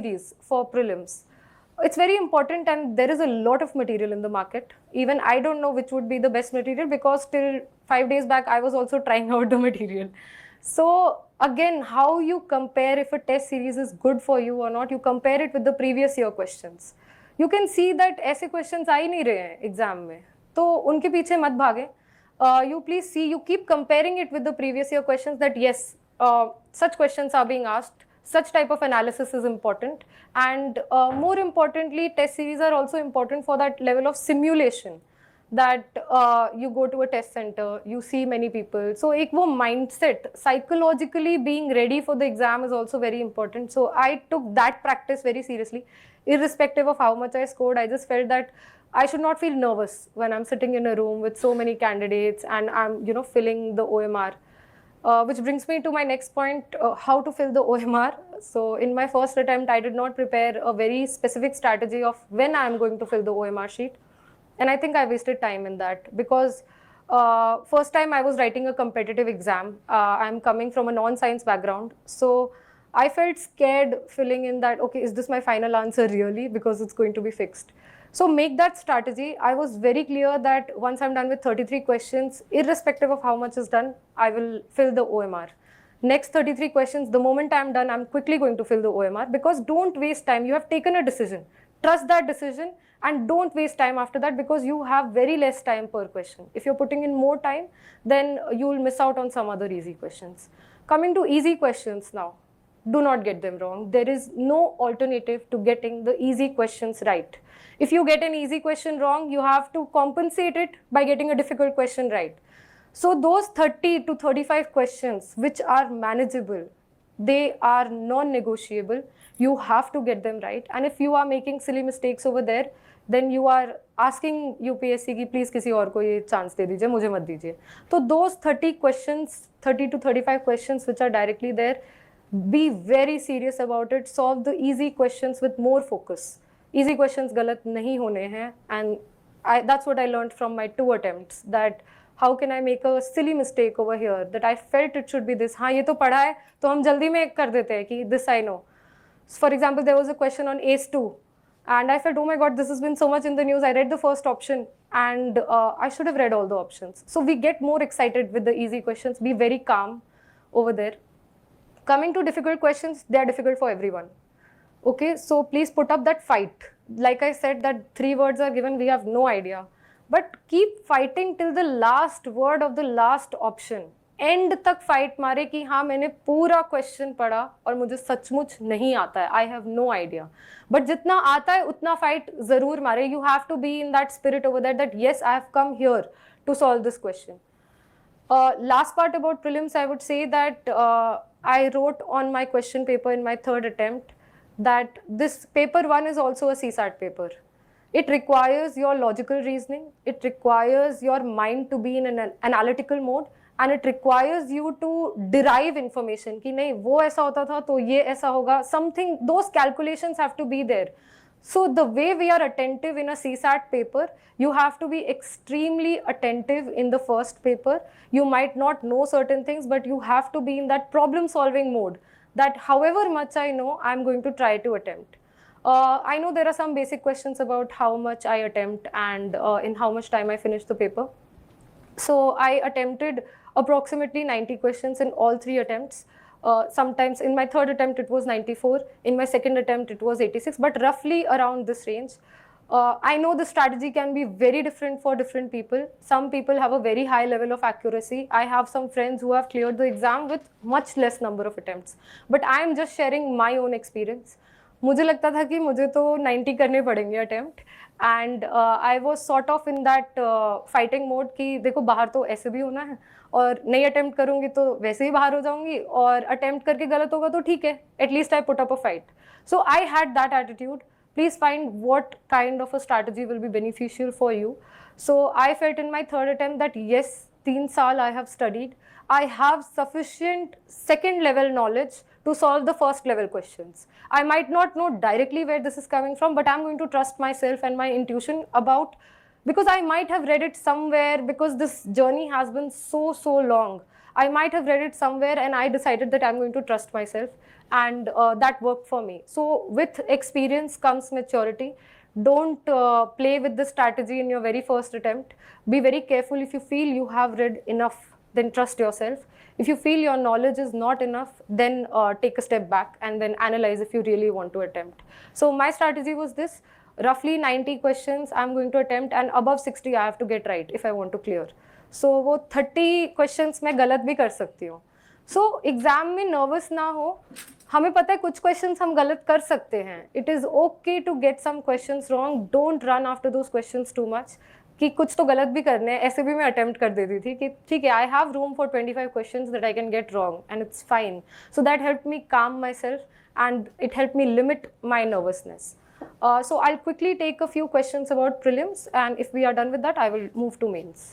series for prelims. It's very important, and there is a lot of material in the market. Even I don't know which would be the best material, because till 5 days back I was also trying out the material. So again, how you compare if a test series is good for you or not, you compare it with the previous year questions. You can see that ऐसे questions आ ही नहीं रहे हैं exam में, तो उनके पीछे मत भागे. You please see, you keep comparing it with the previous year questions, that yes, such questions are being asked, such type of analysis is important, and more importantly, test series are also important for that level of simulation, that you go to a test center, you see many people. So ek wo mindset, psychologically being ready for the exam is also very important. So I took that practice very seriously. Irrespective of how much I scored, I just felt that I should not feel nervous when I'm sitting in a room with so many candidates and I'm, filling the OMR. Which brings me to my next point, how to fill the OMR. So in my first attempt, I did not prepare a very specific strategy of when I'm going to fill the OMR sheet. And I think I wasted time in that, because first time I was writing a competitive exam. I'm coming from a non-science background. So I felt scared filling in that, okay, is this my final answer really? Because it's going to be fixed. So make that strategy. I was very clear that once I'm done with 33 questions, irrespective of how much is done, I will fill the OMR. Next 33 questions, the moment I'm done, I'm quickly going to fill the OMR, because don't waste time. You have taken a decision. Trust that decision and don't waste time after that, because you have very less time per question. If you're putting in more time, then you'll miss out on some other easy questions. Coming to easy questions now, do not get them wrong. There is no alternative to getting the easy questions right. If you get an easy question wrong, you have to compensate it by getting a difficult question right. So those 30 to 35 questions which are manageable, they are non-negotiable. You have to get them right. And if you are making silly mistakes over there, then you are asking UPSC ki please किसी और को ये chance दे दीजिए, मुझे मत दीजिए. So those 30 questions, 30 to 35 questions which are directly there, be very serious about it. Solve the easy questions with more focus. Easy questions गलत नहीं होने हैं, and that's what I learned from my 2 attempts, that how can I make a silly mistake over here, that I felt it should be this. हाँ ये तो पढ़ा है तो हम जल्दी में कर देते हैं कि this I know. For example, there was a question on ACE2 and I felt, oh my god, this has been so much in the news. I read the first option and I should have read all the options. So we get more excited with the easy questions. Be very calm over there. Coming to difficult questions, they are difficult for everyone. Okay, so please put up that fight. Like I said, that 3 words are given, we have no idea. But keep fighting till the last word of the last option. End तक fight मारे कि हाँ मैंने पूरा question पढ़ा और मुझे सचमुच नहीं आता है. I have no idea. But जितना आता है उतना fight ज़रूर मारे. You have to be in that spirit over there, that yes, I have come here to solve this question. Last part about prelims, I would say that I wrote on my question paper in my 3rd attempt that this paper 1 is also a CSAT paper. It requires your logical reasoning, it requires your mind to be in an analytical mode, and it requires you to derive information कि नहीं वो ऐसा होता था तो ये ऐसा होगा. Something, those calculations have to be there. So the way we are attentive in a CSAT paper, you have to be extremely attentive in the first paper. You might not know certain things, but you have to be in that problem solving mode, that however much I know, I'm going to try to attempt. I know there are some basic questions about how much I attempt and in how much time I finish the paper. So I attempted approximately 90 questions in all 3 attempts. Sometimes in my 3rd attempt it was 94, in my 2nd attempt it was 86, but roughly around this range. I know the strategy can be very different for different people. Some people have a very high level of accuracy. I have some friends who have cleared the exam with much less number of attempts. But I am just sharing my own experience. मुझे लगता था कि मुझे तो 90 करने पड़ेंगे attempt, and I was sort of in that fighting mode कि देखो बाहर तो ऐसे भी होना है और नहीं अटेम्प्ट करूँगी तो वैसे ही बाहर हो जाऊँगी, और अटेम्प्ट करके गलत होगा तो ठीक है, at least I put up a fight. So I had that attitude. Please find what kind of a strategy will be beneficial for you. So I felt in my 3rd attempt that yes, 3 saal I have studied. I have sufficient 2nd level knowledge to solve the 1st level questions. I might not know directly where this is coming from, but I'm going to trust myself and my intuition about, because I might have read it somewhere, because this journey has been so long. I might have read it somewhere and I decided that I'm going to trust myself. and that worked for me. So with experience comes maturity. Don't play with the strategy in your very first attempt. Be very careful. If you feel you have read enough, then trust yourself. If you feel your knowledge is not enough, then take a step back and then analyze if you really want to attempt. So my strategy was this: roughly 90 questions I'm going to attempt, and above 60 I have to get right if I want to clear. So वो 30 questions मैं गलत भी कर सकती हूँ. So exam में nervous ना हो. हमें पता है कुछ क्वेश्चंस हम गलत कर सकते हैं. It is okay to get some questions wrong. Don't run after those questions too much कि कुछ तो गलत भी करने हैं. ऐसे भी मैं अटेम्प्ट कर देती थी कि ठीक है, I have room for 25 questions that I can get wrong and it's fine. So that help me calm myself and it help me limit my nervousness. So I'll quickly take a few questions about prelims, and if we are done with that, I will move to mains.